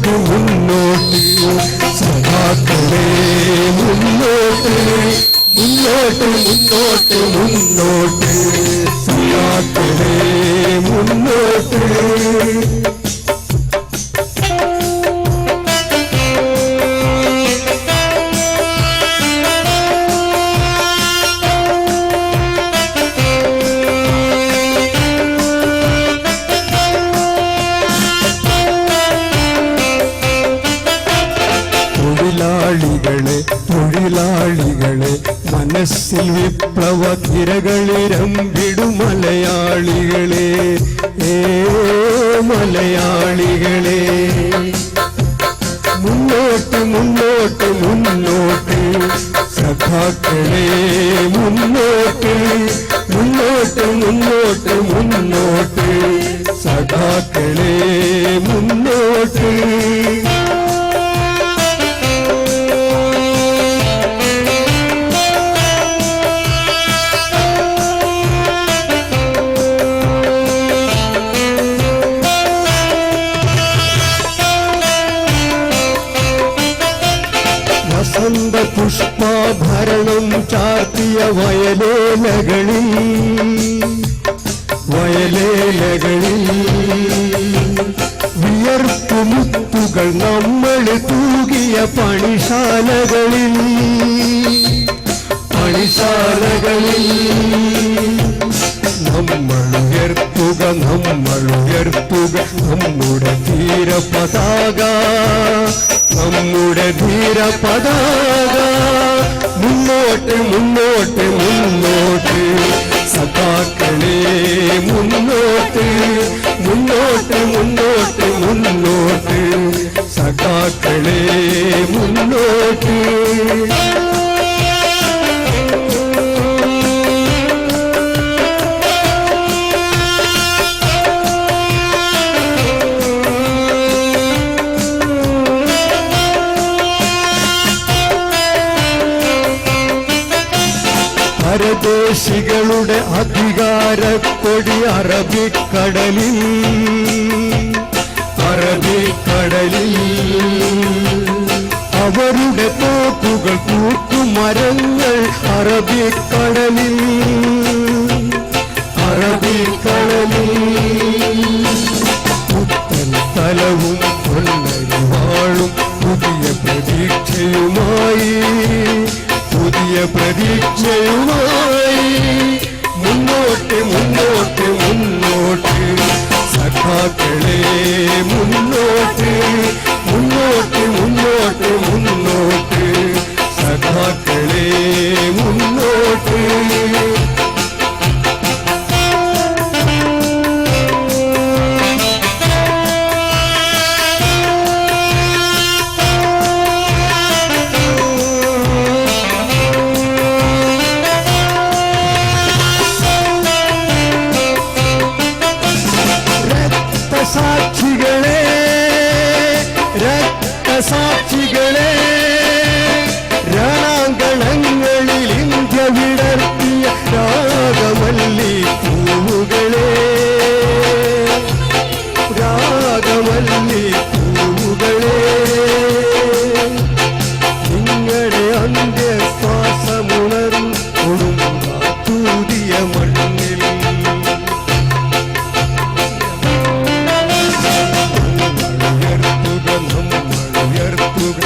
മുന്നോട്ട് മുന്നോട്ട് സഖാക്കളെ മുന്നോട്ട് മുന്നോട്ട് മുന്നോട്ട് മുന്നോട്ട് സഖാക്കളെ മുന്നോട്ട്. തൊഴിലാളികളെ തൊഴിലാളികളെ മനസ്സിൽ വിപ്ലവ തിരകളിരമ്പിടും മലയാളികളെ മലയാളികളെ മുന്നോട്ട് മുന്നോട്ട് മുന്നോട്ട് സഖാക്കളെ മുന്നോട്ട് മുന്നോട്ട് മുന്നോട്ട് മുന്നോട്ട് സഖാക്കളെ മുന്നോട്ട്. വസന്ത പുഷ്പാഭരണം ചാർത്തിയ വയലേലകളിൽ വയലേലകളിൽ വിയർപ്പുമുത്തുകൾ നമ്മൾ തൂകിയ പണിശാലകളിൽ പണിശാലകളിൽ നമ്മളുയർത്തുക നമ്മളുയർത്തുക നമ്മുടെ ധീരപതാക നമ്മുടെ ധീരപതാക മുന്നോട്ട് മുന്നോട്ട് മുന്നോട്ട് സഖാക്കളെ മുന്നോട്ട് മുന്നോട്ട് മുന്നോട്ട് മുന്നോട്ട് സഖാക്കളെ മുന്നോട്ട്. പരദേശികളുടെ അധികാരക്കൊടി അറബിക്കടലിൽ അറബിക്കടലിൽ അവരുടെ തോക്കുകൾ തൂക്കുമരങ്ങൾ അറബിക്കടലിൽ അറബിക്കടലിൽ പുത്തൻ തലവും പൊന്നരിവാളും പുതിയ പ്രതീക്ഷയുമായി പുതിയ പ്രതീക്ഷയുമായി മുന്നോട്ട് മുന്നോട്ട് മുന്നോട്ട് സഖാക്കളെ മുന്നോട്ട് മുന്നോട്ട് മുന്നോട്ട് മുന്നോട്ട് സഖാക്കളെ മുന്നോട്ട്. രക്തസാക്ഷികളെ രക്തസാക്ഷികളെ രണാങ്കണങ്ങളിൽ ഇന്ത്യ വിടർത്തിയ രാഗമല്ലി പൂവുകളെ രാഗമല്ലി പൂവുകളെ നിങ്ങളുടെ അന്ത്യശ്വാസമുണർന്നു കൊടുങ്ക പുതിയ മണ്ണിൽ നമ്മളുയർത്തുക നമ്മളുയർത്തുക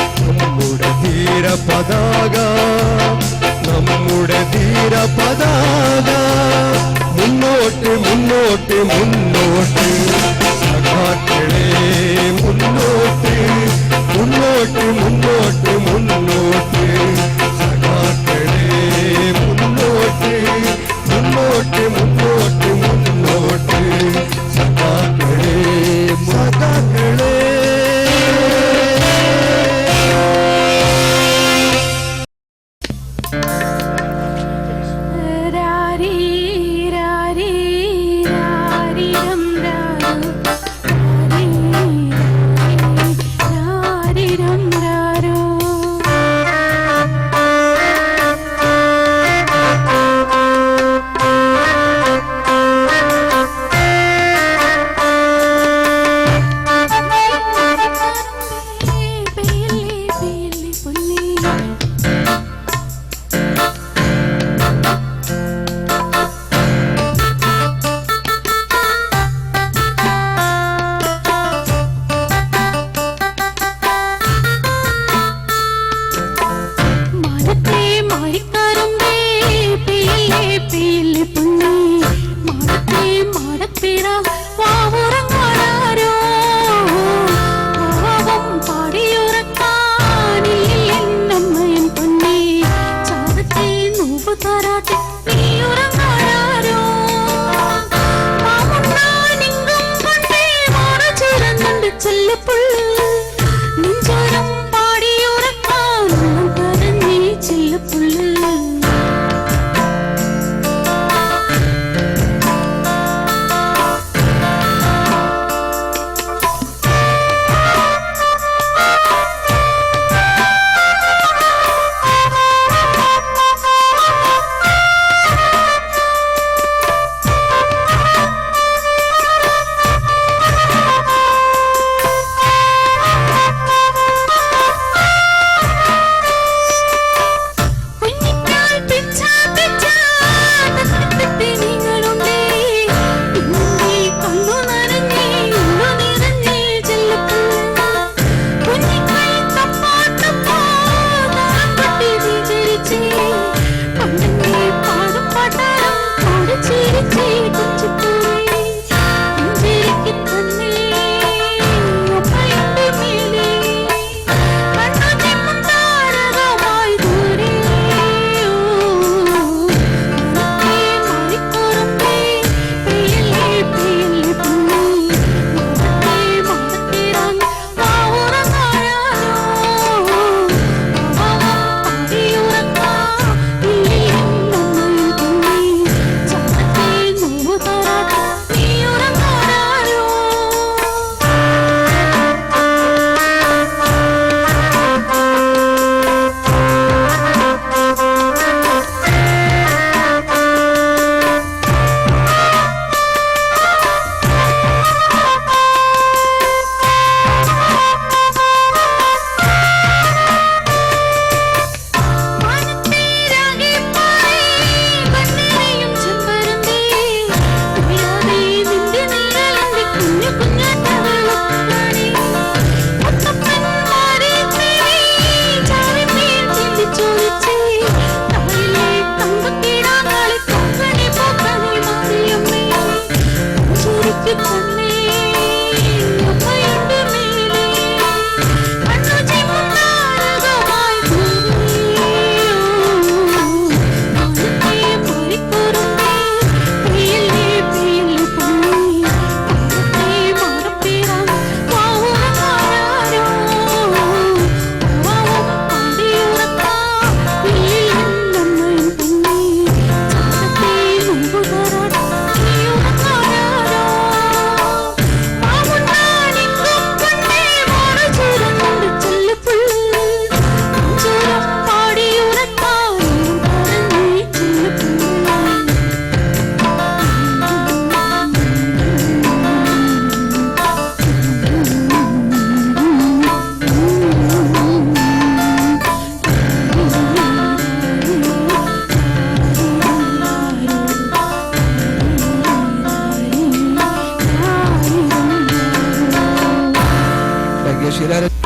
मेरा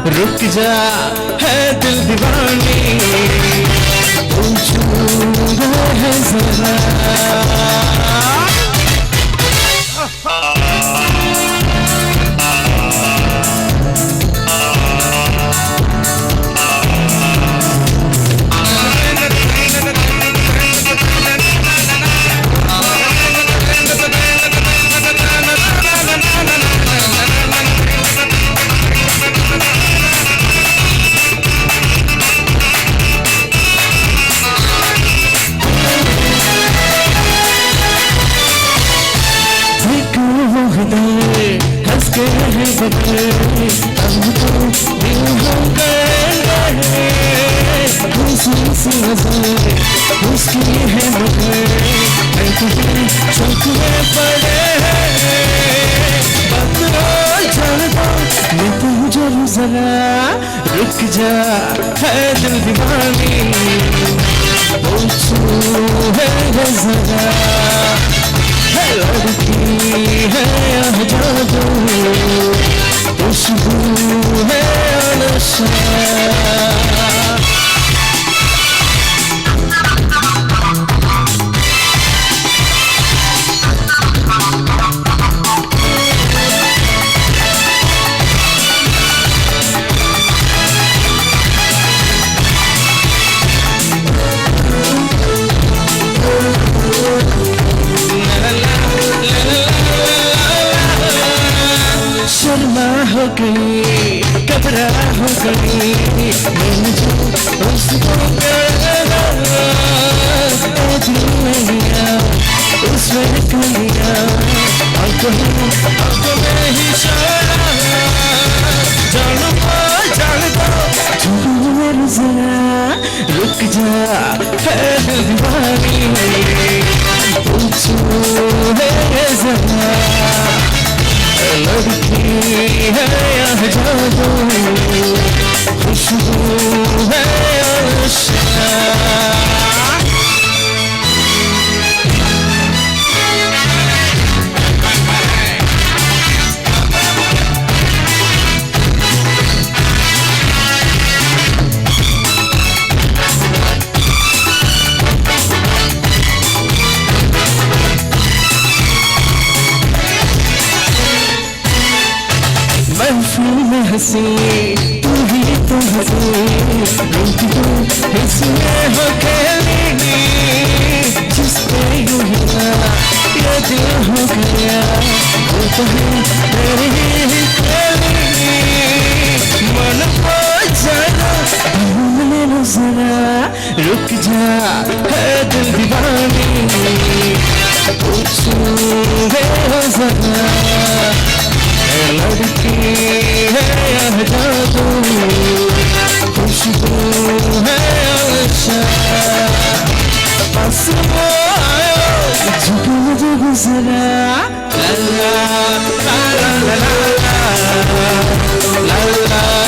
रुक जा है दिल दीवानी पूछू है जरा उसकी है मगर चौक में पड़े बदलो जानता मैं तुझे जरा रुक जा है दिल दीवानी पूछू है जरा है लड़की है जादू खुशबू है नशा हो गई घबरा हो गई मैंने जो उसको लिया उसमें लिया आंखों में ही छोड़ा जान दो मेरे जरा रुक जा है दिल दीवानी पूछू है जरा लड़की है यह जादू खुशबू है नशा महफिल में हंसी तू ही तो हंसी इसमें हो खेलेगी जिस पे यूं हिला ये दिल हो गया वो तो है मेरी ही खेलेगी मन को जाना भूलने न जरा रुक जा है दिल दीवानी पूछू है जरा लड़की है यह जादू खुशबू है नशा पास आयो झुक मुझे गुजरा ला ला ला ला ला ला ला ला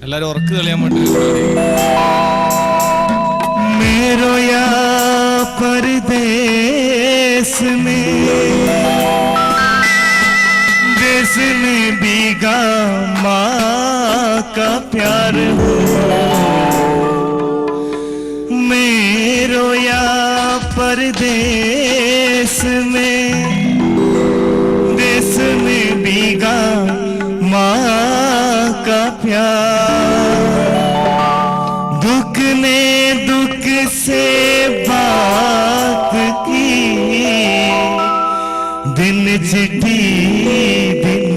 എല്ലാരും ഉറക്ക് കളയാൻ വേണ്ടി मेरो या परदेस में देश में भीगा माँ का प्यार हो मेरो या परदेस में देश में भीगा माँ का प्यार दुख ने दुख से बात की दिन चिट्ठी दिन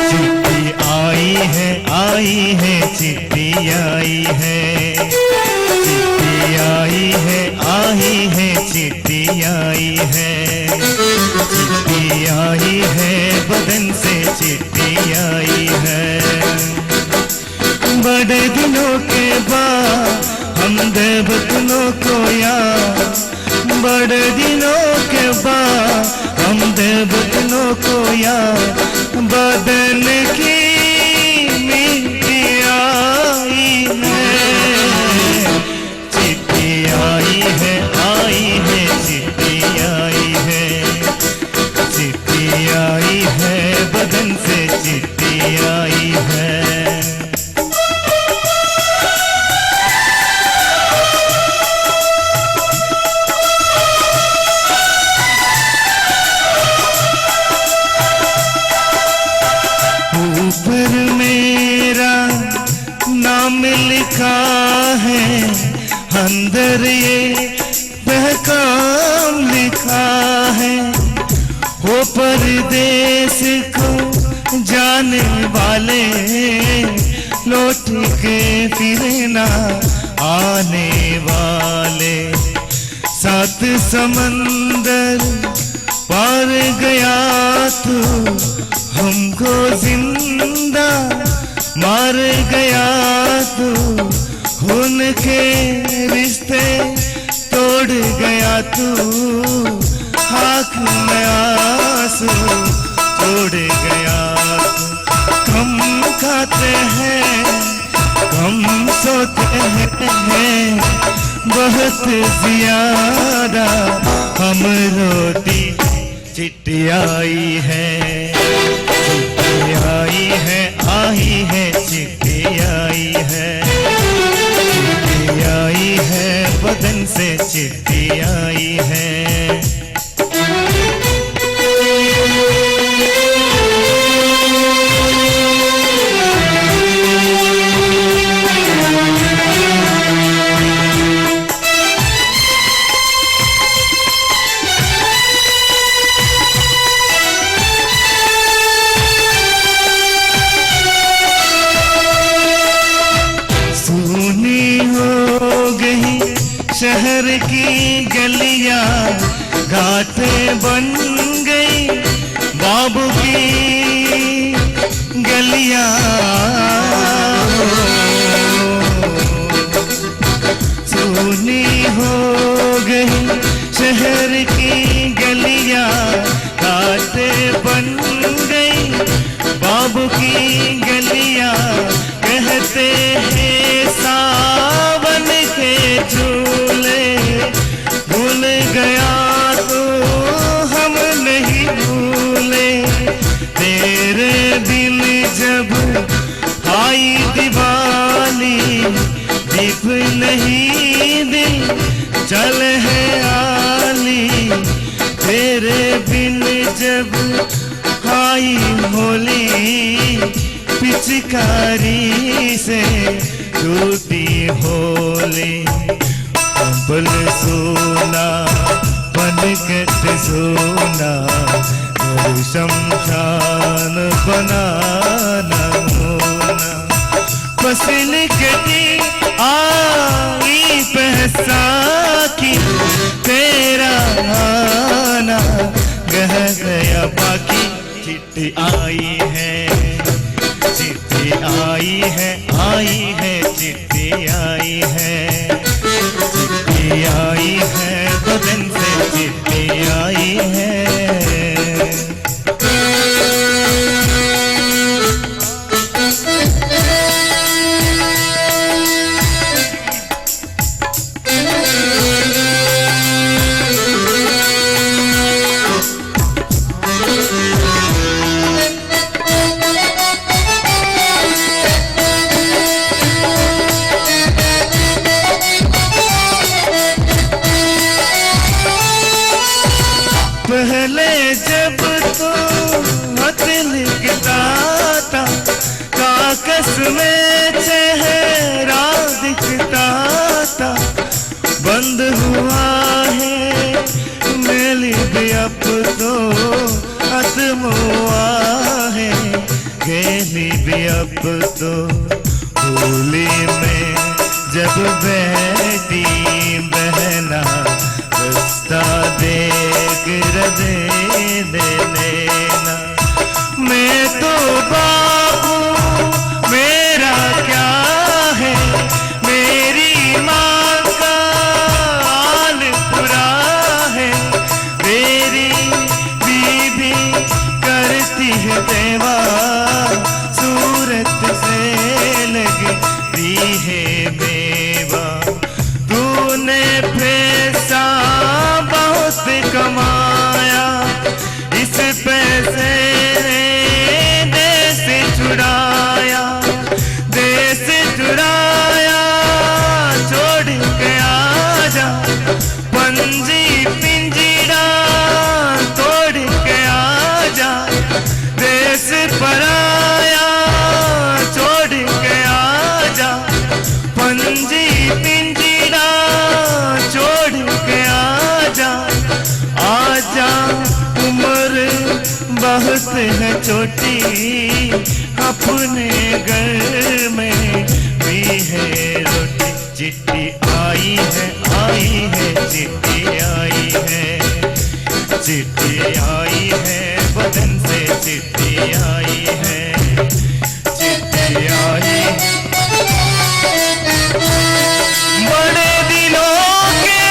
चिट्ठी आई है चिट्ठी आई है चिट्ठी आई है चिट्ठी आई है चिट्ठी आई है बदन से चिट्ठी चिट्ठी आई है। ऊपर मेरा नाम लिखा है, अंदर ये पैगाम लिखा है। हो परदेस को जाने वाले, लौट के फिर ना आने वाले। सात समंदर पार गया तू, हमको जिंदा मार गया तू। खून के रिश्ते तोड़ गया तू, आँख में आंसू छोड़ गया तू। कम खाते हैं, कम सोते हैं, बहुत ज्यादा हम रोती। चिट्ठी आई है, चिट्ठी आई है, चिट्ठी आई है, चिट्ठी आई है, बदन से चिट्ठी आई है। शहर की गलियां घाटें बन गई, बाबू की गलियां। सुनी हो गई शहर की गलियां, घाटें बन गई, बाबू की गलियां। कहते हैं सावन के झूले, भूल गया तो हम नहीं भूले। तेरे दिल जब आई दिवाली, दीप नहीं दिल चल है आली। तेरे बिन जब आई होली, पिचकारी से टूटी होली। कंबल सोना बनकट सोना, शमशान बनाना होना। फसल कटी आई बैसाखी, तेरा आना गह गया बाकी। चिट्ठी आई है, चिट्ठी आई है, चिट्ठी आई है, चिट्ठी आई है, बदन से चिट्ठी आई है। पहले जब तो खत लिखता था, कागज में चेहरा दिखता था। बंद हुआ है मेल भी अब तो, खत्म हुआ है गेली भी अब तो। होली में जब बैठी बहना, रास्ता देख रदे दे लेना। मैं तो बाबू मेरा क्या है, मेरी माँ का हाल बुरा है। मेरी बीबी करती है देवा, सूरत से लगती है बेवा। तूने पैसा बहुत कमाया, इस पैसे रोटी अपने घर में भी है रोटी। चिट्ठी आई है चिट्ठी आई है, चिट्ठी आई है बदन से चिट्ठी आई है, चिट्ठी आई बड़े दिनों के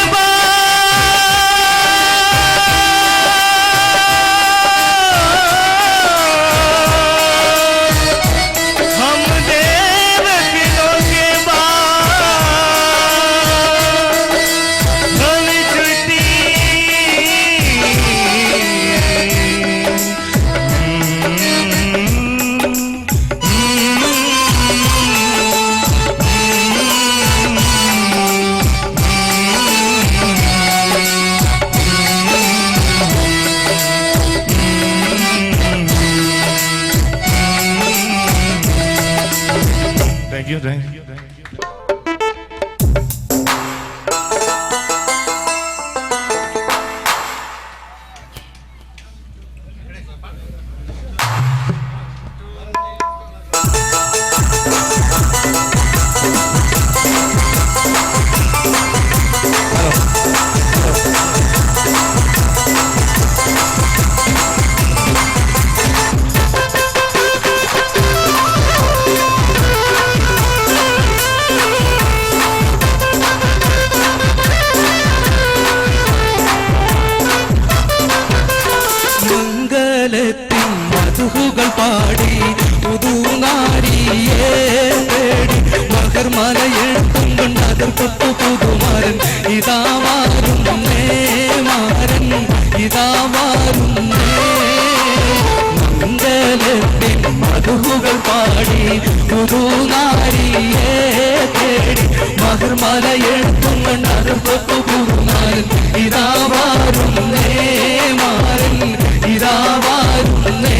Thank you. പാടി പുതുനാരിയെ തേടി മകർമലയെടുത്തും കൊണ്ടതിർപ്പത്തു പുതുമാരൻ ഇതാ വാരുന്നേ മാരൻ ഇതാ വാരുന്നേ മംഗലത്തിൻ മധുകൾ പാടി പുതുനാരിയെ തേടി മകർമലയെടുത്തും കൊണ്ടതിർപ്പത്തു പുതുമാരൻ ഇതാ വാരുന്നേ മാരൻ ഇതാ വാരുന്നേ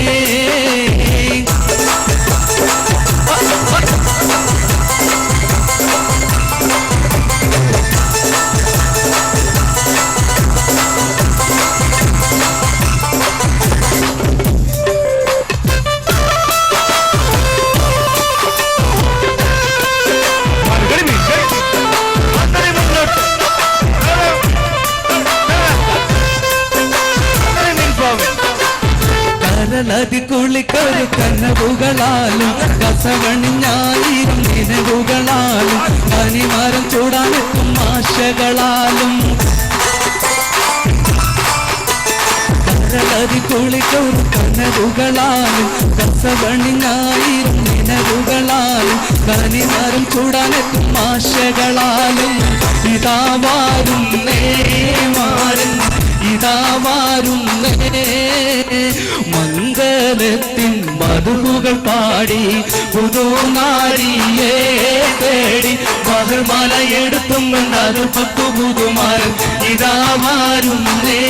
നദി കുളിക്കൊരു കനവുകളാലും കസവണിഞ്ഞായിരം നിലവുകളാലും പനിമരം ചൂടാനെത്തും ആശകളാലും നദി കുളിക്കൊരു കനവുകളാലും കസവണിഞ്ഞായിരം നിലവുകളാലും പനിമരം ചൂടാനെത്തും ആശകളാലും ഇതാ വാരുന്നേ മാരൻ ഇതാ വാരുന്നേ മംഗലത്തിൻ മധുകൾ പാടി പുതുനാരിയെ തേടി മകർമലയെടുത്തും കൊണ്ടത് പത്തു പുതുമാരൻ ഇതാ വാരുന്നേ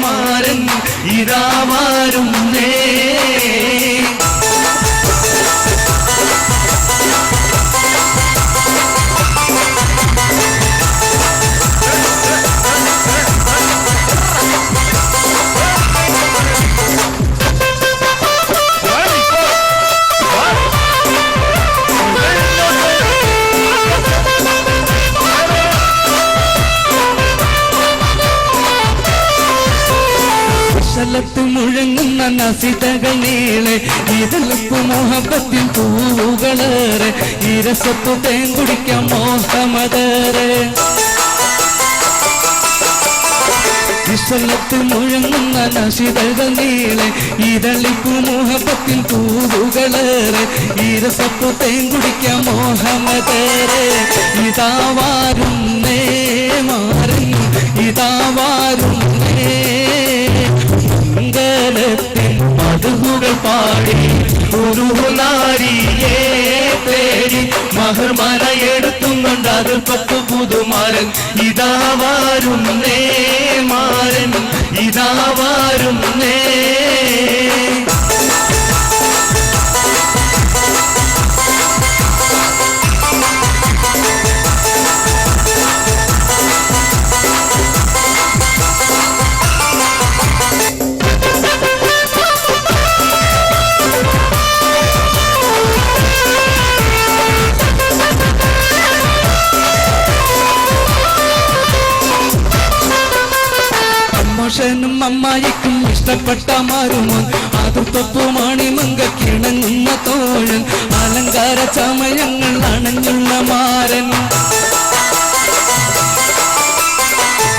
മാരൻ ഇതാ വാരുന്നേ ത്ത് മുഴങ്ങുന്ന നസിതകൾ നീളെ ഇതിലപ്പു മോഹബത്തിൻ പൂവുകളേറെ ഇരസത്തു തേങ്കുടിക്കാം മോഹമതേറെ വിശ്വലത്ത് മുഴങ്ങുന്ന നസിതകൾ നീളെ ഇതളിപ്പു മോഹബത്തിൻ പൂവുകളേറെ ഇരസത്തു തേങ്കുടിക്കാം മോഹമതേറെ ഇതാ വാരുന്നേ മാരൻ ഇതാ വാരുന്നേ മംഗലത്തിൻ മധുകൾ പാടി പുതുനാരിയെ തേടി മകർമലയെടുത്തും കൊണ്ടത് പത്തു പുതുമാരൻ ഇതാ വാരുന്നേ മാരൻ ഇതാ വാരുന്നേ അമ്മായിക്കും ഇഷ്ടപ്പെട്ട മാറുമോൻ ആതുർത്തൊപ്പു മാണിമങ്ക കിണങ്ങുന്ന തോഴൻ അലങ്കാര ചമയങ്ങൾ അണഞ്ഞുള്ള മാരൻ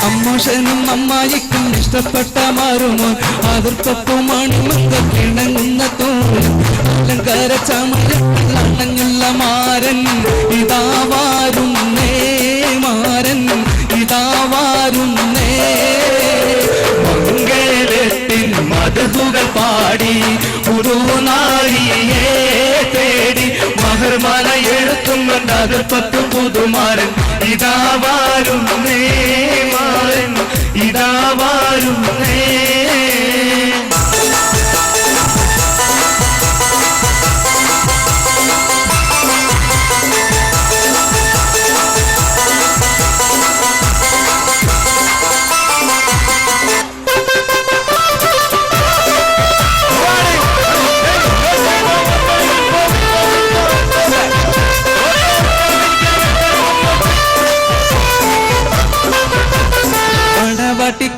അമ്മോഷനും അമ്മായിക്കും ഇഷ്ടപ്പെട്ട മാറുമോൻ ആതുർത്തൊപ്പു മാണിമങ്ക കിണങ്ങുന്ന തോഴൻ അലങ്കാര ചമയങ്ങൾ അണഞ്ഞുള്ള മാരൻ ഇതാ വാരുന്നേ മാരൻ ഇതാ വാരുന്നേ മംഗളത്തിൻ മധുകൾ പാടി പുതുനാരിയെ തേടി മഹർമാല എഴുത്തും അതിർപ്പത്തു പുതുമാരൻ ഇതാ വാരുന്നേ മാരൻ ഇതാ വാരുന്നേ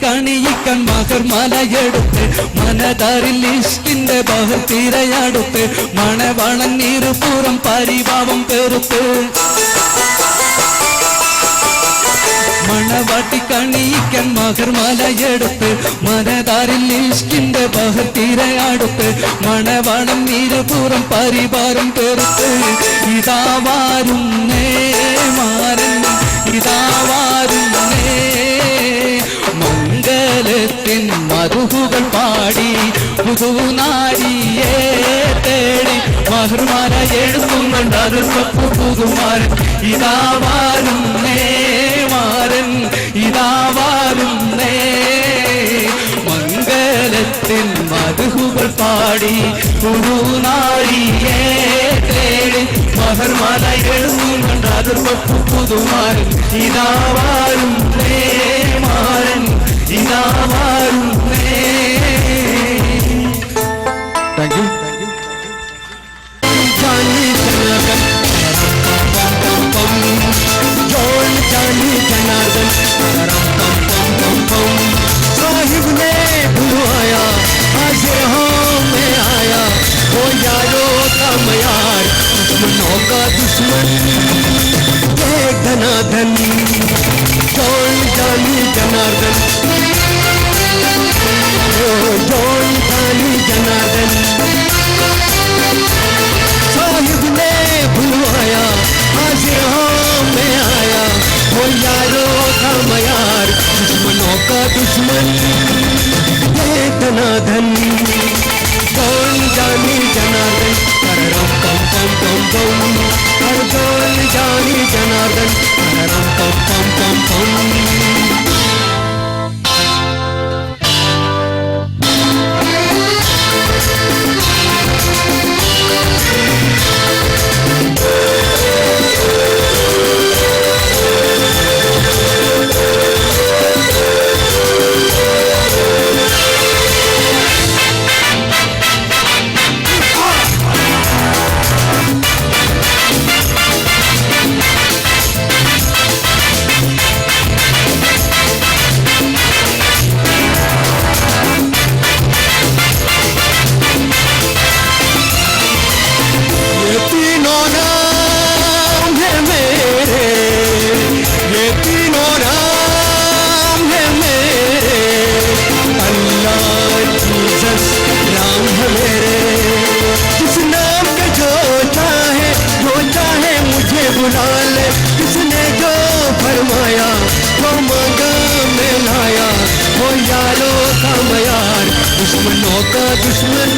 കണിയിക്കാൻ മകർമാല എടുത്ത് മനതാരിൽ ഇഷ്കിന്റെ ബഹുതീരയടുത്ത് മണവണൻ നീരുപൂറം പരിഭാവം പെറുത്ത് മണവാട്ടി കണിയിക്കാൻ മകർമാല എടുത്ത് മനതാരിൽ ഇഷ്കിന്റെ ബഹുതീരയടുത്ത് മണവണൻ നീരുപൂറം പരിഭാരം പെറുത്ത് ഇതാ വാരുന്നേ മാരൻ ഇതാ വാരുന്നേ മംഗളത്തിൻ മധുകൾ പാടി പുതുനാരിയെ തേടി മഹർമാല എഴുതുന്നുണ്ട് അതിർപ്പു പുതുമാരൻ ഇതാ വാരുന്നേ മാരൻ ഇതാ വാരുന്നേ മംഗളത്തിൻ മധുകൾ പാടി പുതുനാരിയെ തേടി മഹർമാല എഴുതുന്നുണ്ട് അതിർപ്പു പുതുമാരൻ ഇതാ വാരുന്നേ മാരൻ ഇതാ വാരുന്നേ. Thank you. साहिब ने बुलवाया हाजिर हाँ मैं आया वो यारो का मयार दुश्मनों का दुश्मन धनाधन जौन जानी जनार्दन जौन जानी जनार्दन साहिब ने बुलवाया हाजिर हाँ मैं आया वो यारो का मयार दुश्मनों का दुश्मन धनाधन जौन जानी जनार्दन करम पम पम पम पम हर जौन जानी जनार्दन करम पम पम पम पम किसने जो फरमाया वो मांगा मैं लाया वो यारों का मयार दुश्मनों का दुश्मन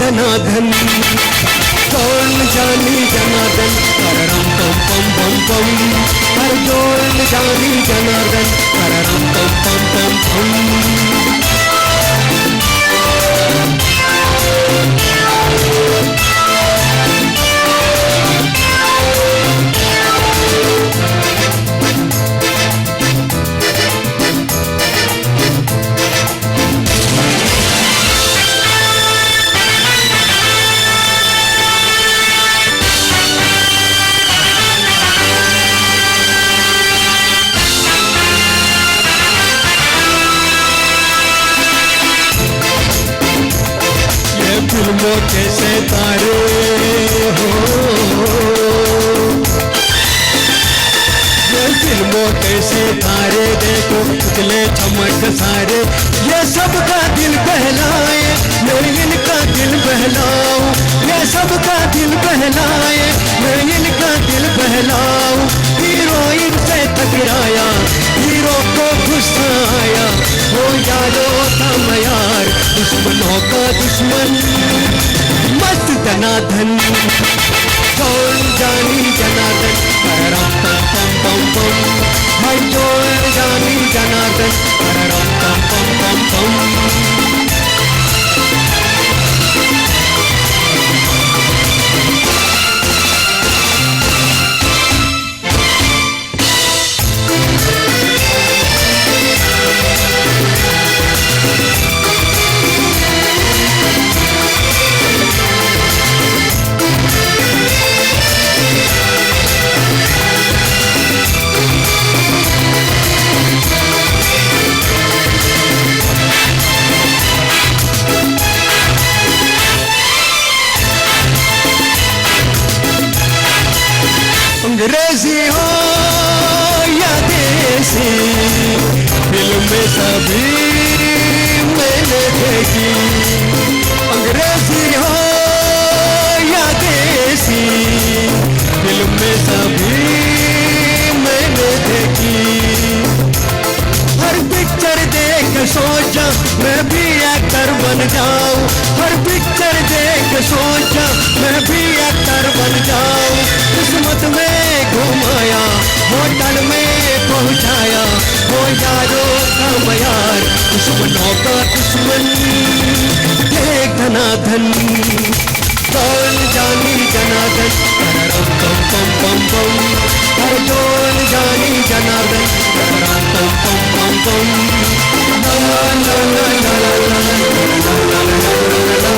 धनाधन कौन जानी जनार्दन करम पम पम पम पम हर कौन जानी जनार्दन करम पम पम पम पम सितारे हो, ये फिल्मों के सितारे देखो उजले चमक सारे, ये सबका दिल बहलाए, मैं इनका दिल बहलाऊं, ये सबका दिल बहलाए, मैं इनका दिल बहलाऊं। हीरोइन से टकराया, हीरो को गुस्सा आया, हो यारो था मैं यार, दुश्मनों का दुश्मन मस्त जनार्दन। कौन जानी जनार्दन, परम पम पम पम पम, हाय कौन जानी जनार्दन, परम पम पम पम पम। अंग्रेजी हो या देसी, फिल्में सभी मैंने देखी। अंग्रेजी हो या देसी, फिल्में सभी मैंने देखी। हर पिक्चर देख सोचा मैं भी एक्टर बन जाऊं, हर पिक्चर देख सोचा मैं भी एक्टर बन जाऊं। किस्मत में घुमाया, होटल में पहुंचाया, हो यारो का यार, दुश्मनों का दुश्मन एक धनाधन। कौन जानी जनार्दन, परम पम पम पम पम, हर कौन जानी जनार्दन, परम पम पम पम पम। ला ला ला ला ला ला ला ला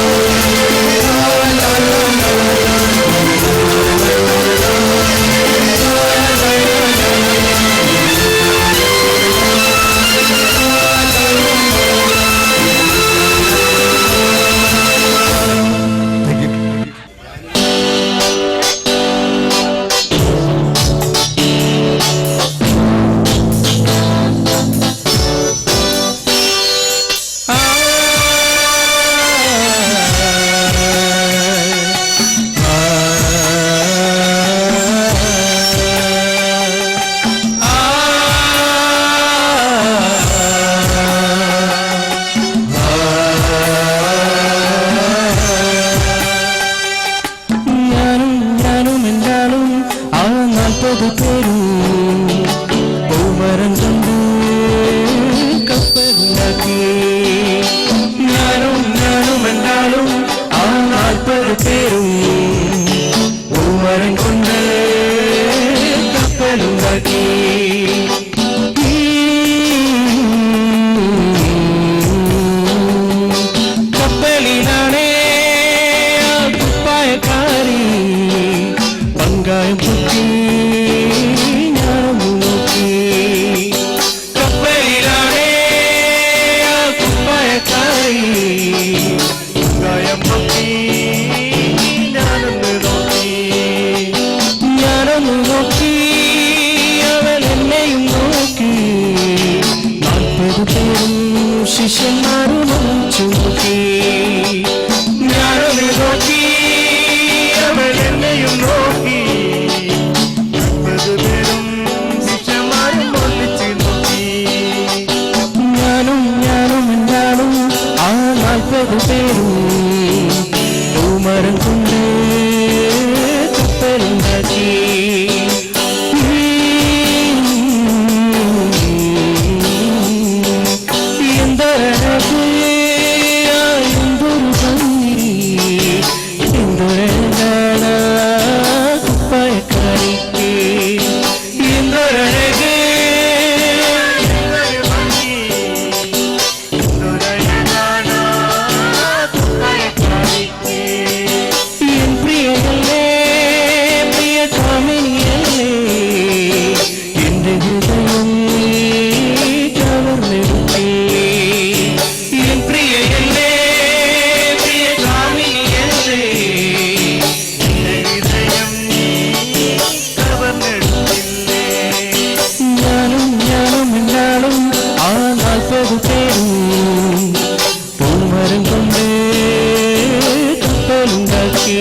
കപ്പലുണ്ടാക്കി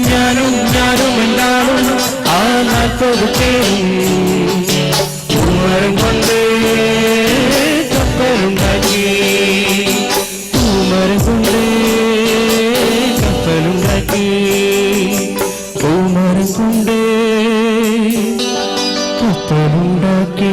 ഞാനും ഉണ്ടാവും ആ 40 പേരും പൂമരം കൊണ്ട് കപ്പലുണ്ടാക്കി പൂമരം കൊണ്ട് കപ്പലുണ്ടാക്കി പൂമരം കൊണ്ട് കപ്പലുണ്ടാക്കി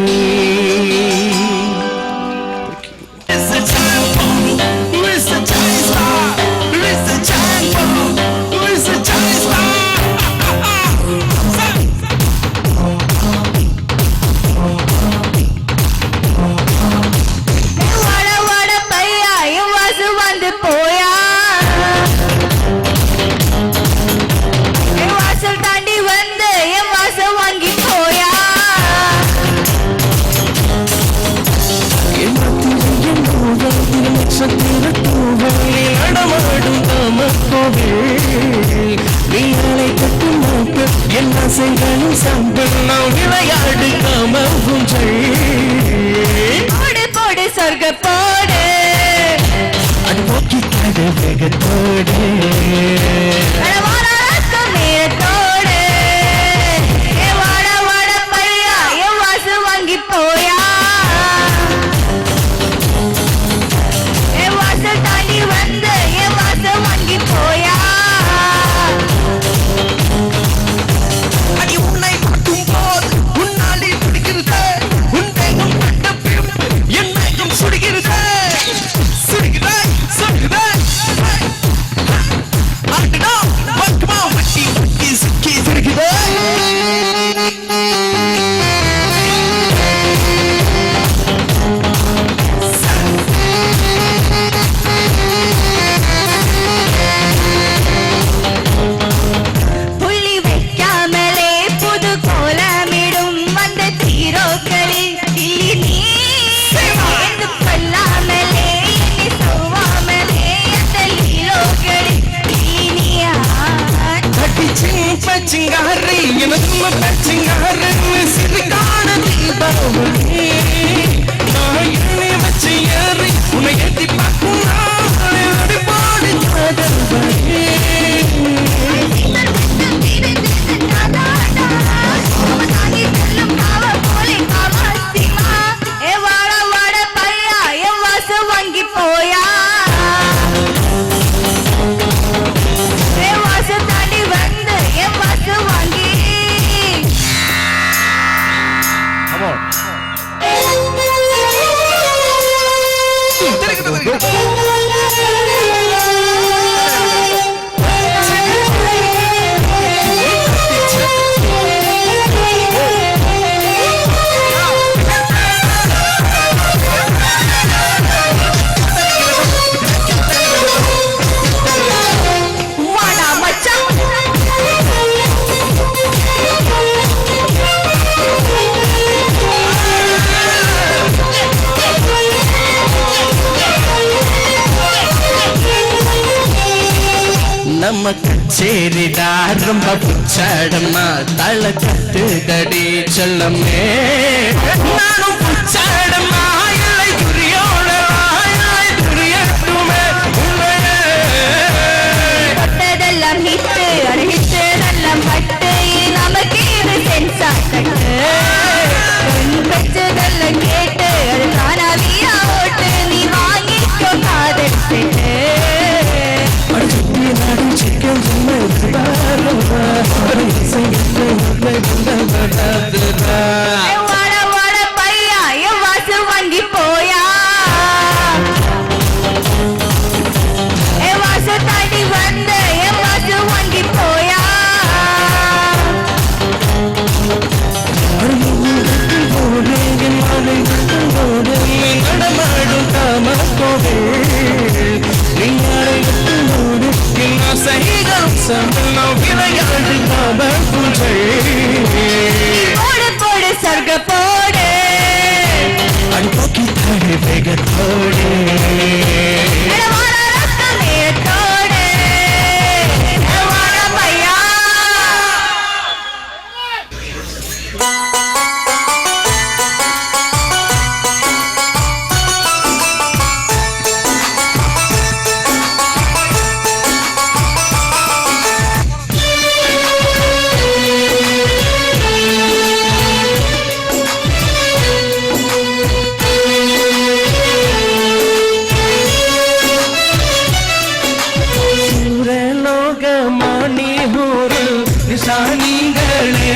விளையாடு காமகுஞ்சை போடு சொர்க்க போடு அது போக்கி தடு வேகத்தோடு நேரத்தோடு வாட வாட பையா என் வாசு வாங்கி போயா என் வாசல் தாண்டி வந்து என் வாசல் வாங்கி போயா चिंगारी चिंगारी सिरिकान दीपावली बच्चे उन्हें एति पाकुना पाड़ी वांगी पोया நம்ம கச்சேரிடா ரொம்ப புச்சாடம்மா தல கட்டுதடி சொல்லமே நானும் புச்சாடம்மா இல்லை துரியோட துரியட்டுமே பட்டதெல்லாம் ஹிட்டு அடிச்சதெல்லாம் பட்டு நமக்கு இது சென்சா கட்டு பெற்றதெல்லாம் கேட்டு அது தானாவியா ஓட்டு நீ வாங்கிக்கோ காதல் செட்டு வாட வாட பையா என் வாசு வாங்கி போயா என் வாசு தாண்டி வந்து என் வாசு வாங்கி போயா நடமாடும் காம கோவில் சகிதம் சம்பளம் விளையாடு காம பூஜை போடு போடு சொர்க்க போடு அது போக்கி தடு வேகத்தோடு நேரத்தோடு வாட பையா മണിഹൂറ് നിശാനികളെ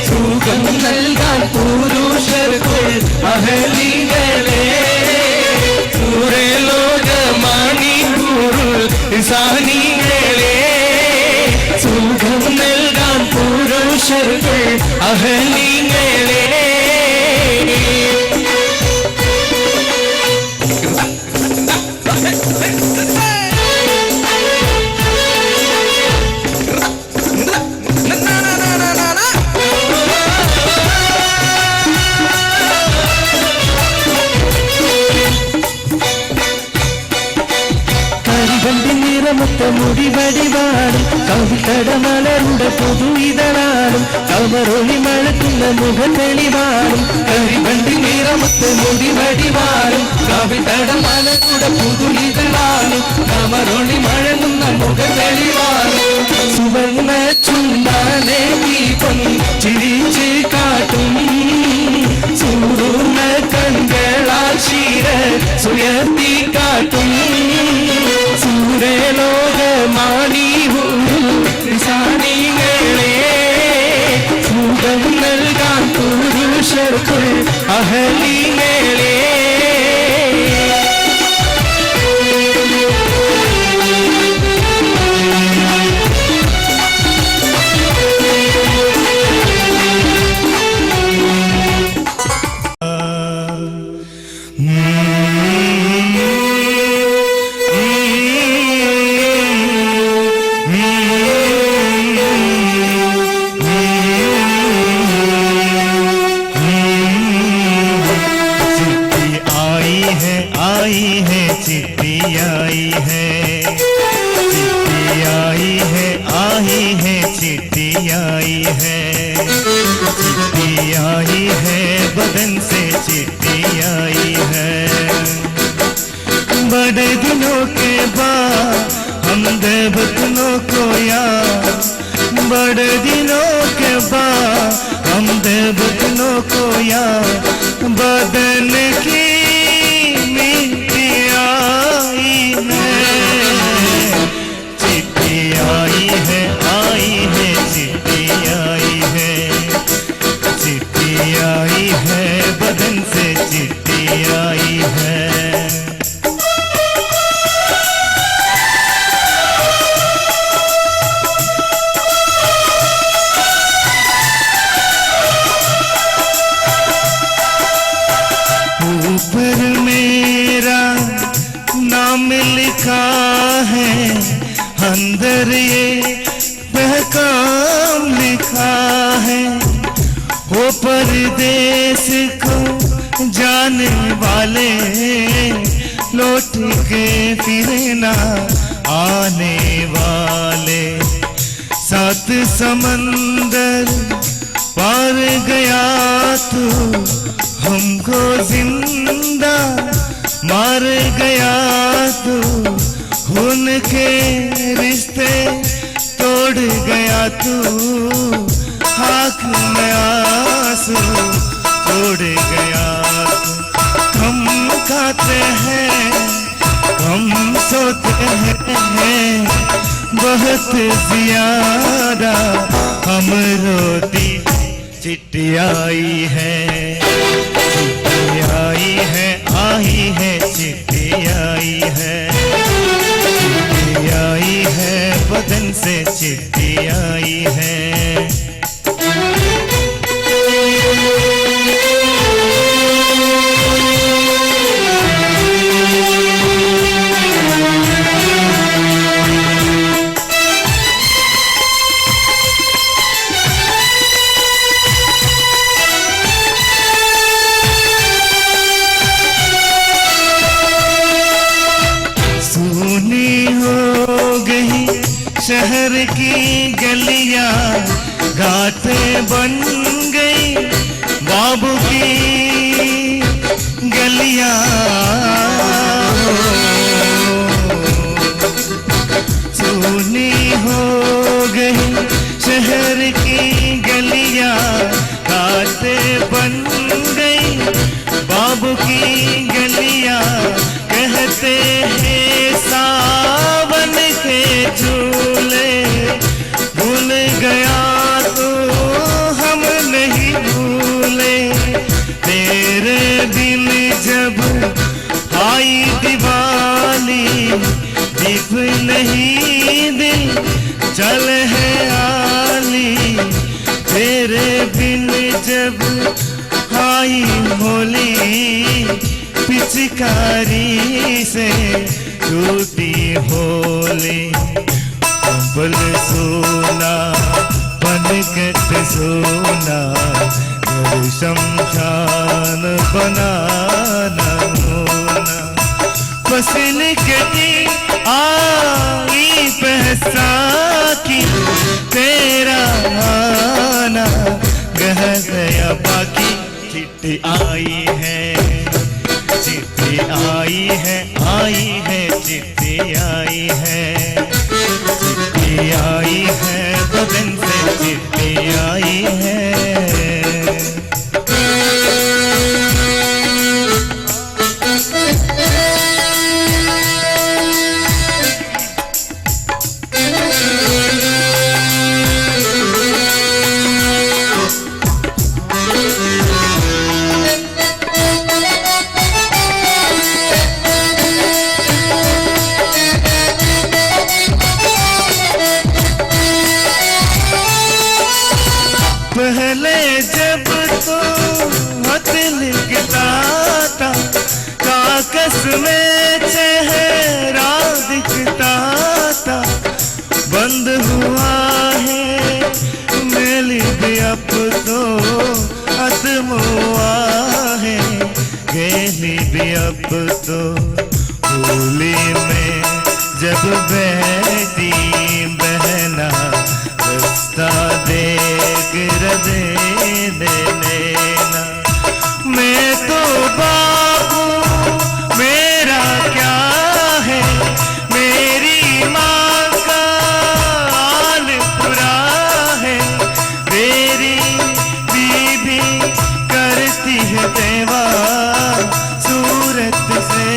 സുഖം നൽകാൻ പുരുഷർക്കുൾ അഹലികളെ ലോക മണിഹൂറ് നിശാനികളെ സുഖം നൽകാൻ പുരുഷർക്കുൾ അഹലികളെ മുടിവടിവാടും കവിതടമലരുടെ പുതു ഇതളാടും കവറൊളി മഴക്കുന്ന മുഖത്തെളിവാടും കരിവണ്ടി നിറമത്ത് മുടിവടിവാടും കവിതടമലരുടെ പുതു ഇതളാടും കവറൊളി മഴങ്ങുന്ന മുഖത്തെളിവാടും സുവർണ ചുണ്ടാനെ ദീപം ചിരിച്ച് കാട്ടും സൂർണ കൺകളാൽ ക്ഷീര സുയർത്തി കാട്ടും ലോക മണിഹൂസാനികളെ സുഖം നൽകാൻ പുരുഷർക്കുൾ അഹലികളെ बदन से चिट्ठी आई है बड़े दिनों के बाद हम देवतनों को याद बड़े दिनों के बाद हम देवतनों को याद बदन की मिट्टी आई है चिट्ठी आई है चिट्ठी आई है चिट्ठी आई है बदन से चिट्ठी आई है ऊपर मेरा नाम लिखा है अंदर ये पैगाम लिखा है वो परदेस को जाने वाले लौट के फिर ना आने वाले सात समंदर पार गया तू हमको जिंदा मार गया तू उनके रिश्ते तोड़ गया तू आँख में आंसू तोड़ गया हम खाते हैं हम सोते हैं बहुत ज्यादा हम रोती चिट्ठी आई है चिट्ठी आई है चिट्ठी आई है चिट्ठी आई है बदन से चिट्ठी आई है शहर की गलियां घाटे बन गई बाबू की गलियां सुनी हो गई शहर की गलियां घाटे बन गई बाबू की गलियां कहते हैं सावन के झूले चल है आली तेरे बिन जब आई होली पिचकारी से टूटी होली कंबल सोना पनकट सोना घर शमशान बनाना होना फसल कटी आई बैसाखी तेरा आना गह गया बाकी चिट्ठी आई है चिट्ठी आई है चिट्ठी आई है बदन से चिट्ठी आई है पहले जब तो खत लिखता था कागज में चेहरा दिखता था बंद हुआ है मेल भी अब तो खत्म हुआ है गेली भी अब तो होली में जब बहती बहना रास्ता देख दे लेना मैं तो बाबू मेरा क्या है मेरी माँ का हाल बुरा है मेरी बीबी करती है देवा सूरत से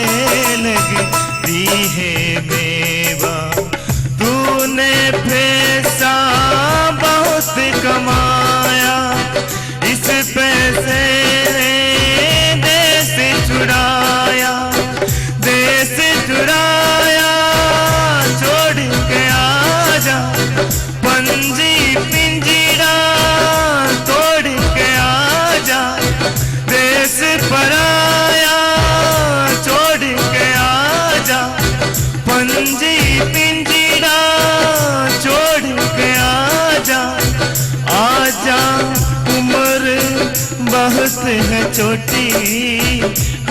लगती है मेवा तूने पैसा बहुत कमाया इस पैसे ने देश छुड़ाया छोड़ के आजा पंजी पिंजरा तोड़ के आजा देश पराया छोड़ के आजा पंजी पिंजरा छोड़ के आजा उम्र बहुत है छोटी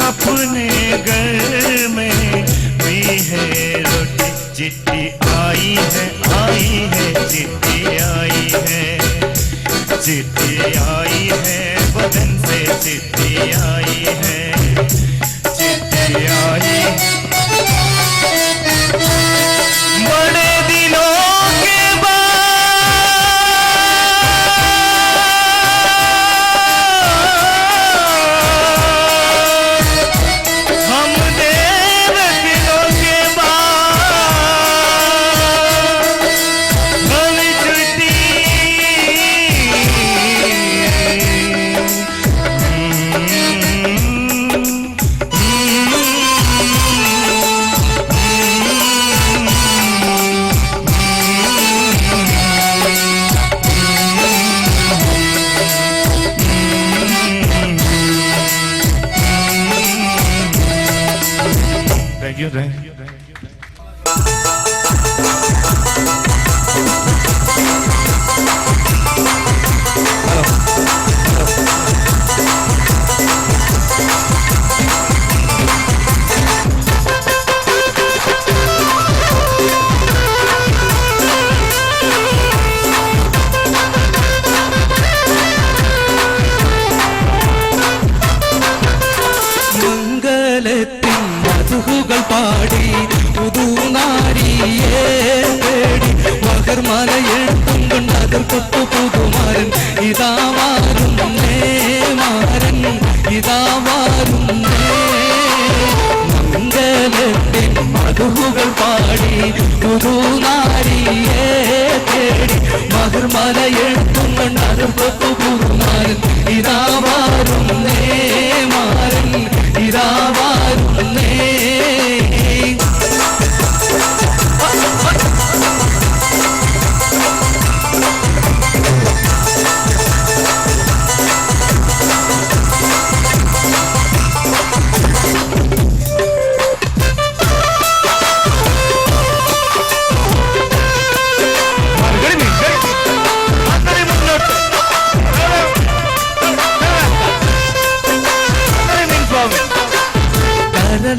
अपने घर में भी है रोटी चिट्ठी आई है चिट्ठी आई है बदन से चिट्ठी आई है चिट्ठी आई बड़े दिनों के Thank you.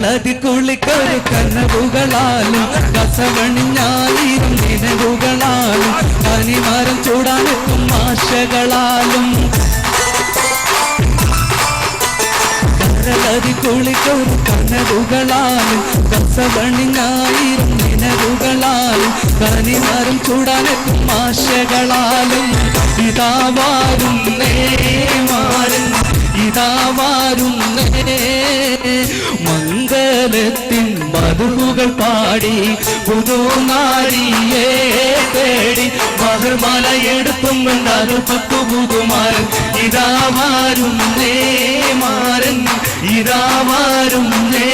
കടലതി കുളിക്കൊരു കനവുകളാലും കസവണിഞ്ഞായിരം നിലവുകളാലും കനിമരം ചൂടാനെത്തും ആശകളാലും കടലതി കുളിക്കൊരു കനവുകളാലും കസവണിഞ്ഞായിരം നിലവുകളാലും കനിമരം ചൂടാനെത്തും ആശകളാലും ഇതാ വാരുന്നേ മാരൻ ഇതാ വാരുന്നേ മംഗലത്തിൻ മധുകൾ പാടി പുതുനാരിയെ തേടി മഹർമാല എടുത്തും കണ്ടത് പത്തു പുതുമാരൻ ഇതാ വാരുന്നേ മാരൻ ഇതാ വാരുന്നേ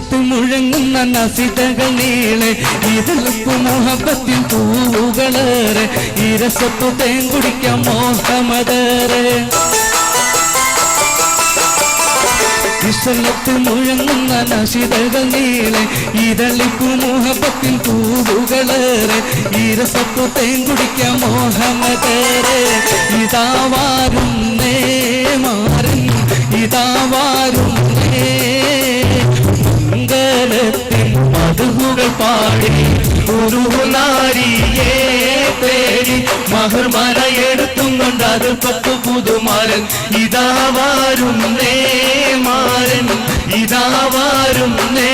ത്ത് മുഴങ്ങുന്ന നസിതകൾ നീളെ ഇതിലപ്പു മുഹബത്തിൻ പൂവുകളേറെ ഇരസപ്പു തേൻ കുടിക്കാം മോഹമതേറെ വിശലത്ത് മുഴങ്ങുന്ന നസിതകൾ നീളെ ഇതളിപ്പു മുഹബത്തിൻ പൂവുകളേറെ ഇരസപ്പു തേൻ കുടിക്കാം മോഹമതേറെ ഇതാ വാരുന്നേ മാരൻ ഇതാ വാരുന്നേ മംഗലത്തിൻ മധുകൾ പാടി ഒരു നാരിയെ തേടി മഹർമാല എടുത്തും കൊണ്ടത് പത്തു പുതുമാരൻ ഇതാ വാരുന്നേ മാരൻ ഇതാ വാരുന്നേ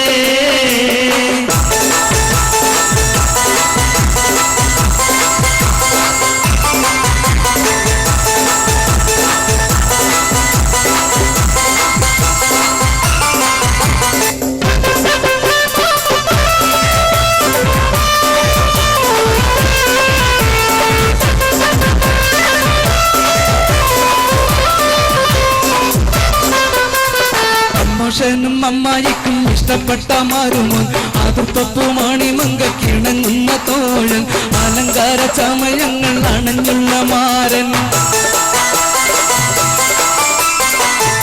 നും അമ്മായിക്കും ഇഷ്ടപ്പെട്ട മാറുമോൻ അതിർപ്പപ്പു മണിമങ്കക്കിണങ്ങുന്ന തോഴൻ അലങ്കാര ചമയങ്ങൾ അണഞ്ഞുള്ള മാരൻ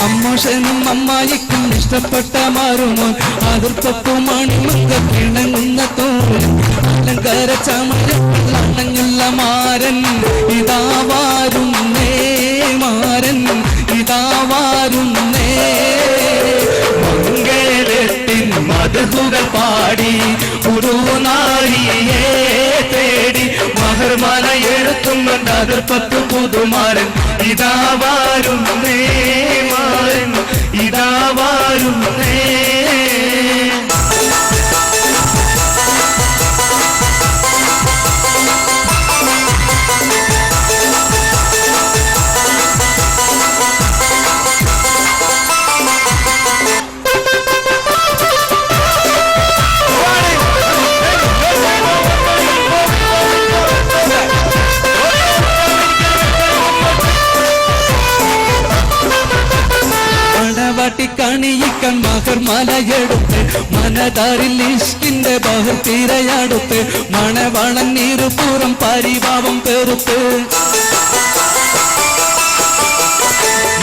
അമ്മോഷനും അമ്മായിക്കും ഇഷ്ടപ്പെട്ട മാറുമോൻ അതിർപ്പപ്പു മണിമങ്കക്കിണങ്ങുന്ന തോഴൻ അലങ്കാര ചമയങ്ങൾ അണഞ്ഞുള്ള മാരൻ ഇതാ വാരുന്നേ മാരൻ ഇതാ വാരുന്നേ മംഗലത്തിൻ മധുകൾ പാടി ഒരു നാരിയെ തേടി മഹർമാല എടുത്തും കണ്ടത് പത്തു പുതുമാരൻ ഇതാ വാരുന്നേ മാരൻ ഇതാ വാരുന്നേ കണിയിക്കാൻ മഹർമാല എടുത്ത് മനതാരിൽ ഇഷ്കിന്റെ ബഹർ തിരയടുത്ത് മണവളൻ നീരുപൂറം പരിഭാവം പെറുത്ത്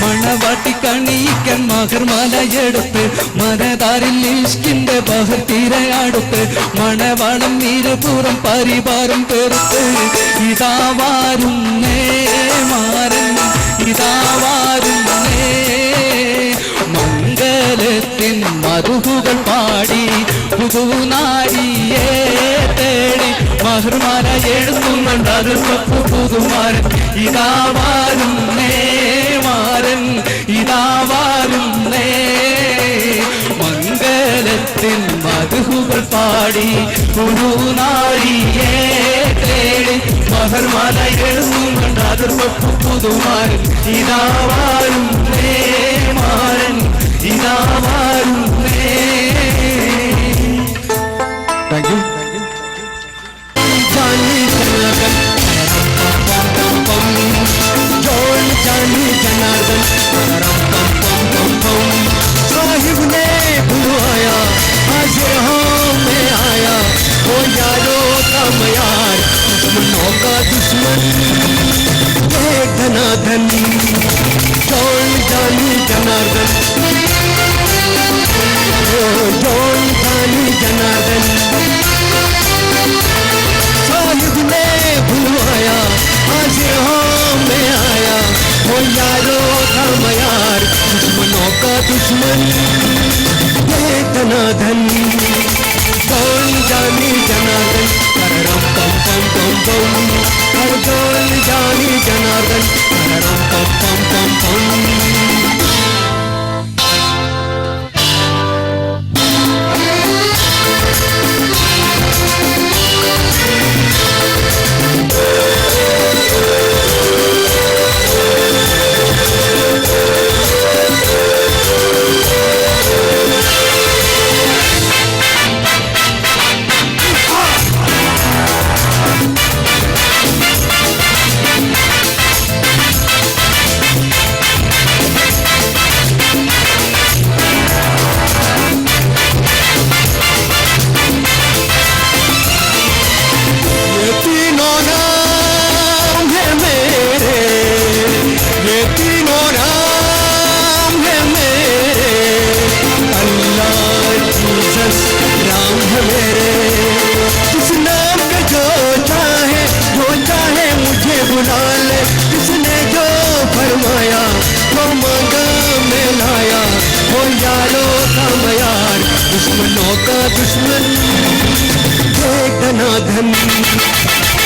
മണവാട്ടി കണിയിക്കാൻ മഹർമാല എടുത്ത് മനതാരിൽ ഇഷ്കിന്റെ ബഹർ തിരയടുത്ത് മണവളൻ നീരുപൂറം പരിഭാരം പെറുത്ത് ഇതാ വാരുന്നേ മാരൻ ഇതാ വാരുന്നേ മംഗലത്തിൻ മധുകൾ പാടി പുതുനാരിയെ തേടി മഹർമാല എടുത്തും കണ്ടത് പത്തു പുതുമാരൻ ഇതാ വാരുന്നേ മാരൻ ഇതാ വാരുന്നേ മംഗലത്തിൻ മധുകൾ പാടി പുതുനാരിയെ തേടി മഹർമാല എടുത്തും കണ്ടത് പത്തു പുതുമാരൻ ഇതാ വാരുന്നേ മാരൻ ഇതാ വാരുന്നേ. Thank you. साहिब ने बुलवाया हाजिर हाँ मैं आया धनाधन डोल जानी जनार्दन डोल जानी जनार्दन साहिब ने बुलवाया हाजिर हो मैं आया हो यारो था मयार दुश्मनों का दुश्मन ये धनाधन डोल जानी जनार्दन कररम पम पम पम पम हर डोल जानी जनार्दन कररम पम पम पम पम दुश्मनों का दुश्मन एक धनाधन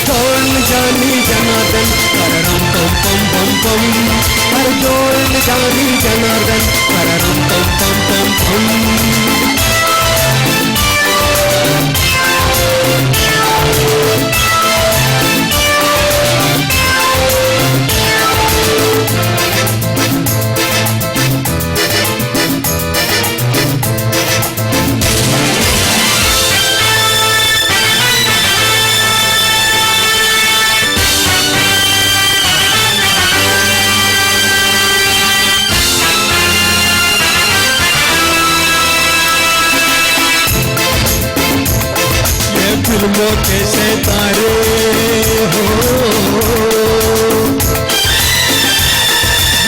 डोल जानी जनार्दन कररम पम पम पम पम हर डोल जानी जनार्दन कररम पम पम पम पम फिल्मों के सितारे हो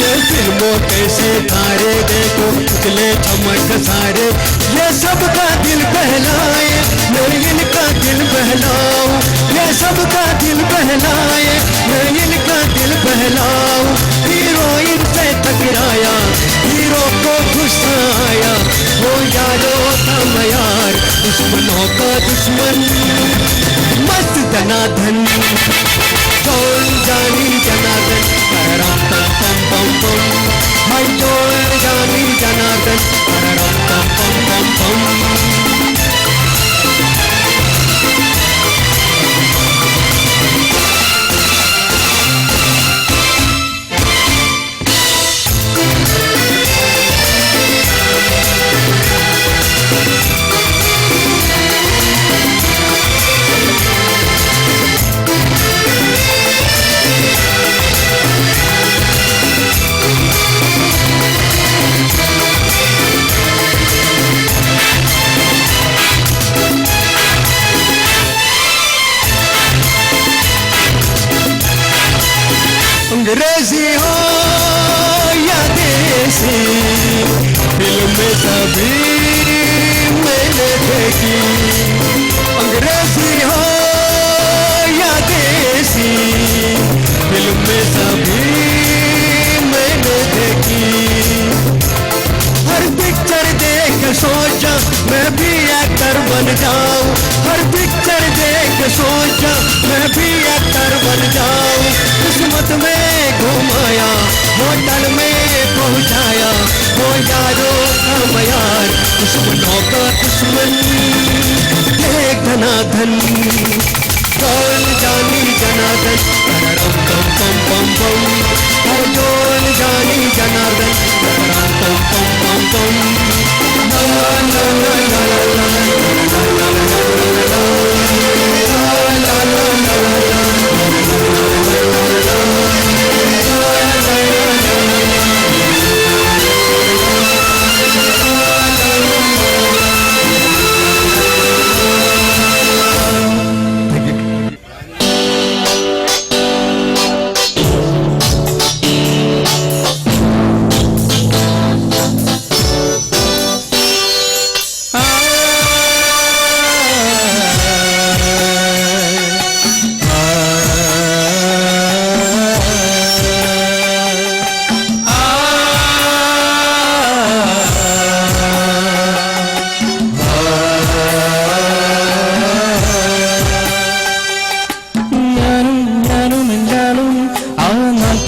ये फिल्मों के सितारे देखो उछले चमक सारे ये सबका दिल बहलाए मैं इनका दिल बहलाऊं ये सबका दिल बहलाए मैं इनका दिल बहलाऊं हीरोइन से टकराया हीरो को गुस्सा आया वो यारो था मयार दुश्मनों का दुश्मन मस्त धनाधन डोल जानी जनार्दन कररम पम पम पम पम भाई डोल जानी जनार्दन कररम पम पम पम पम अंग्रेजी हो या देसी फिल्म सभी मैंने देखी अंग्रेजी हो या देसी फिल्म सभी मैंने देखी हर पिक्चर देख सोचा मैं भी एक्टर बन जाऊं हर पिक्चर देख सोचा मैं भी एक्टर बन जाऊं किस्मत में घुमाया होटल में पहुंचाया वो यारो था मयार दुश्मनों का दुश्मन एक धनाधन डोल जानी जनार्दन कररम पम पम पम पम हर डोल जानी जनार्दन कररम पम पम पम पम ला ला ला ला ला ला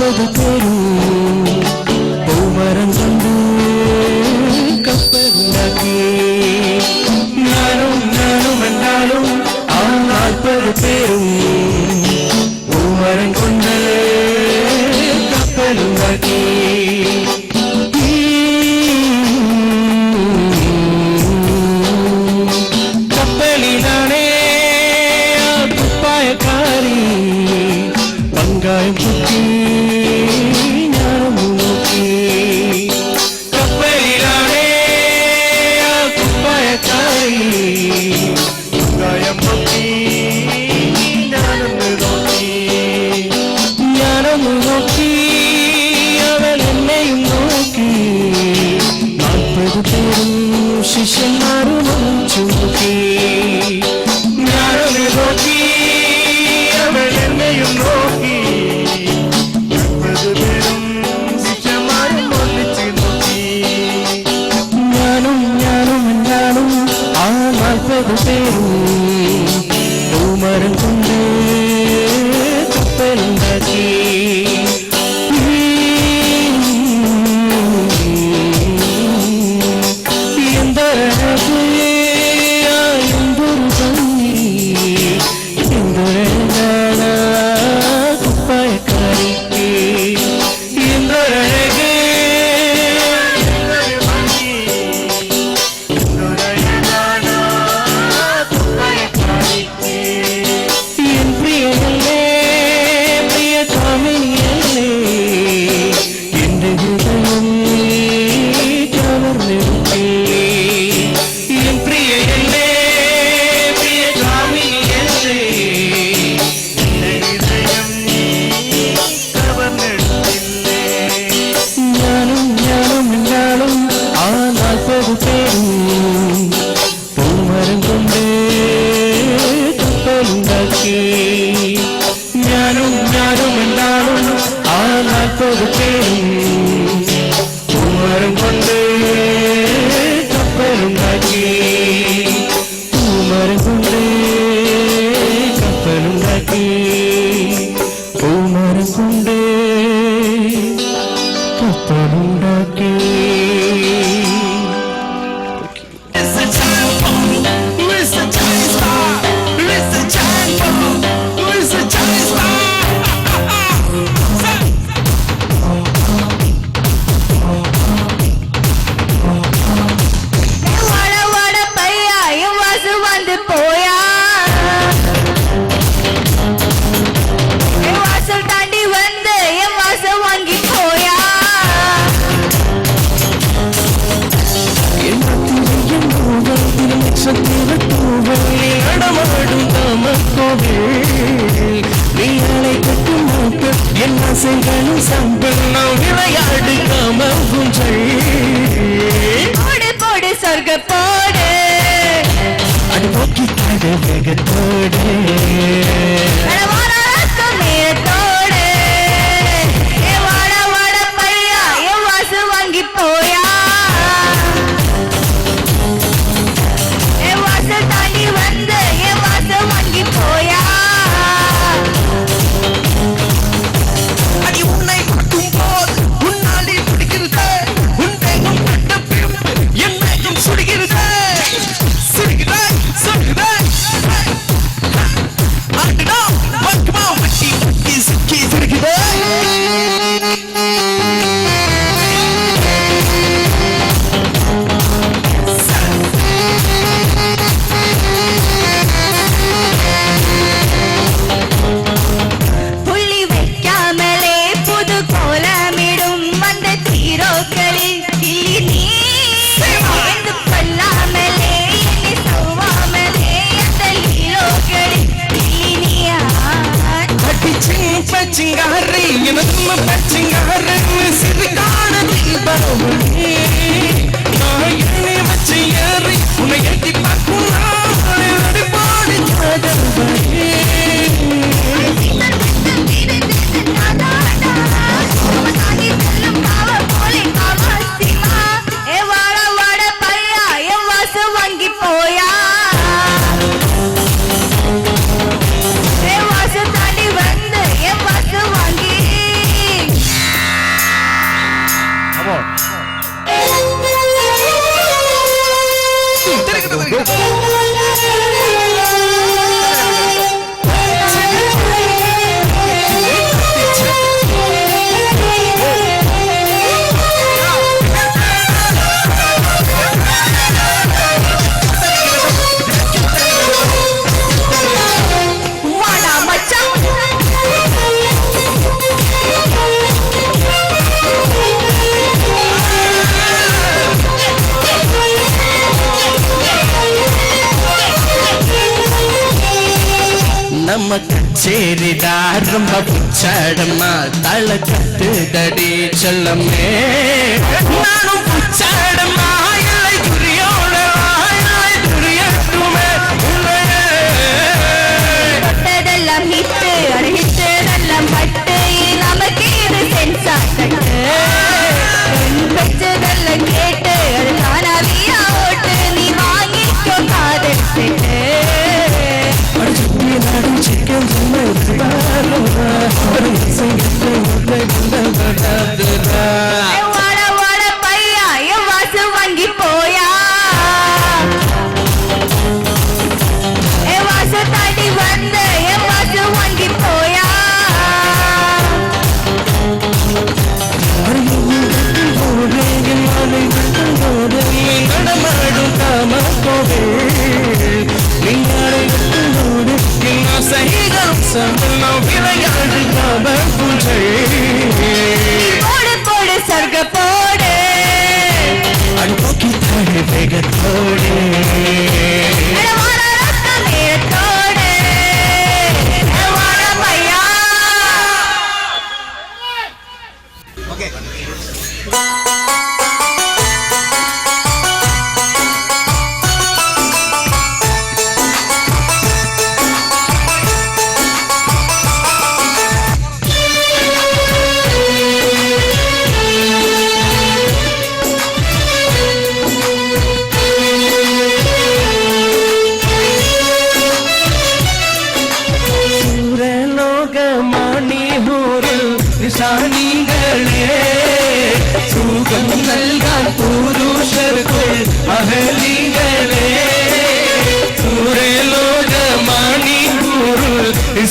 40 പേരും പൂമരം കൊണ്ട് കപ്പലുണ്ടാക്കി ഞാനും എന്നാലും ആ 40 പേരും പൂമരം കൊണ്ട് കപ്പലുണ്ടാക്കി കപ്പലിലാണേ ആ കുപ്പായക്കാരി പങ്കായം കുത്തി ഞാനൊന്നു നോക്കി കപ്പലിലാണേ ആ കുപ്പായക്കാരി പങ്കായം കുത്തി ഞാനൊന്നു നോക്കി അവൻ എന്നെയും നോക്കി 40 പേരും ശിഷ്യന്മാരും ചുമക്കി ഞാനൊന്നു നോക്കി അവൻ എന്നെയും നോക്കി 40 പേരും ശിഷ്യന്മാരും ഒന്നിച്ചു നോക്കി ഞാനും എന്നാലും ആ 40 പേരും പൂമരം കൊണ്ട് കപ്പലുണ്ടാക്കി എന്തൊരു ഭംഗി എന്തൊരു കുപ്പായക്കാരിക്ക് എന്തൊരഴക് എൻ പ്രിയനല്ലേ പ്രിയ കാമിനിയല്ലേ എന്റെ ഹൃദയം കവർന്നെടുത്തേ എൻ പ്രിയനല്ലേ പ്രിയ കാമിനിയല്ലേ എന്റെ ഹൃദയം കവർന്നെടുത്തില്ലേ ഞാനും എന്നാലും ആ 40 പേരും പൂമരം കൊണ്ട് കപ്പലുണ്ടാക്കി ഞാനും എന്നാലും ആ 40 പേരും പൂമരം കൊണ്ട് കപ്പലുണ്ടാക്കി പൂമരം കൊണ്ട് കപ്പലുണ്ടാക്കി പൂമരം കൊണ്ട് കപ്പലുണ്ടാക്കി வட வட பையா என் வாசு வந்து போயா என் வாசல் தாண்டி வந்து என் வாச வாங்கி போயா நடமாடும் தாமக்கோவில் நீயாளை கட்டும் மக்கள் என் ஆசைகளும் சம்பல் நாம் விளையாடு காம குஞ்சல் போடு போடு சொர்க்க போடு அது போக்கி காட வேகத்தோடு வாழாக்கும் நேரத்தோடு என் வாட வாட பையா என் வாசு வாங்கி போயா என் வாசல் தாண்டி வந்து என் வாச வாங்கி போயா அடி உன்னை பார்க்கும் போது உன்னாலே பிடிக்கிறது உன் தேகம் பட்ட பிம்பு என்னையும் சுடுகிறது புள்ளி வைக்காமலே புது கோலமிடும் அந்த தீரோக்களில் கிளி நீ என்று கொல்லாமலே என்னை சௌவாமலே அந்த லீலோக்களில் கிளி நீயா பச்சிங்காரி எனக்கும் பச்சிங்காரி சிறுகான தீபரவனே நான் என்னை வச்சு ஏறி உன்னை எட்டி பார்க்கும் நாளை நடுப்பாடு காதல்வனே வாங்கி போயா என் வாச தாண்டி வந்து என் வாச வாங்கி ரொம்ப புச்சாடம்மா தலை கட்டுதடி செல்லமே நானும் புச்சாடம்மா இல்லை துரியோடவா இல்லை துரியட்டுமே தொட்டதெல்லாம் ஹிட்டு அடித்ததெல்லாம் பட்டு நமக்கு இது சென்சார் தட்டு பெற்றதெல்லாம் கேட்டு அது தானாவியா ஓட்டு நீ வாங்கிக்கோ காதல் செட்டு வாட வாட பையா என் வாசு வாங்கி போயா என் வாசு தாண்டி வந்து என் வாசு வாங்கி போயா நடமாடும் காம கோவில் சகிதம் சம்பளம் விளையாடு காம பூஜை போடு போடு சொர்க்க போடு அன்போக்கி தாழ் வேகத்தோடு வாட ரத்த நேரத்தோடு வாட பையா சாணிகளே சுகம் நல்கான் புருஷர்கள் அகலிகளே சூரலோக மாணி குரு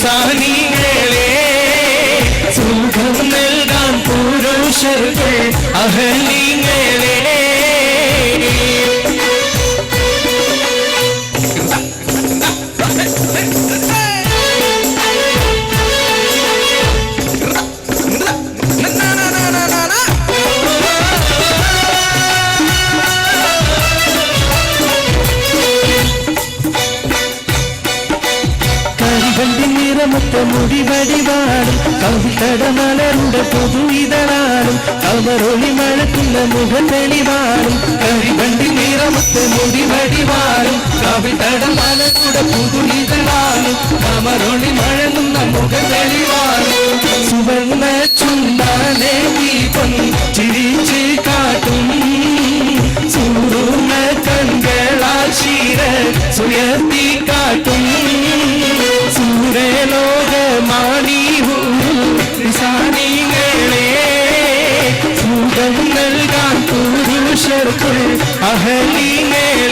சாணிகளே சுகம் நல்கான் புருஷர்கள் அகலிகளே நிறமத்த முடிவடிவாடும் கவிதட மலருண்ட பொது இதழாடும் கமரொளி மழக்குள்ள முகம் தெளிவாடும் கரிவண்டி நிறமத்த முடிவடிவாடும் கவிதட மலருட புது இதழாடும் கமரொளி மழங்குள்ள முகம் தெளிவாடும் சுவர்ண சுண்ணானே தீபம் சிரிச்சு காட்டும் சூடுன கண்களால் சீர சுயர்த்தி காட்டும் சூரலோக மாணி சாணிகளே சுகம் நல்கான் புருஷர்கள் அகலிகளே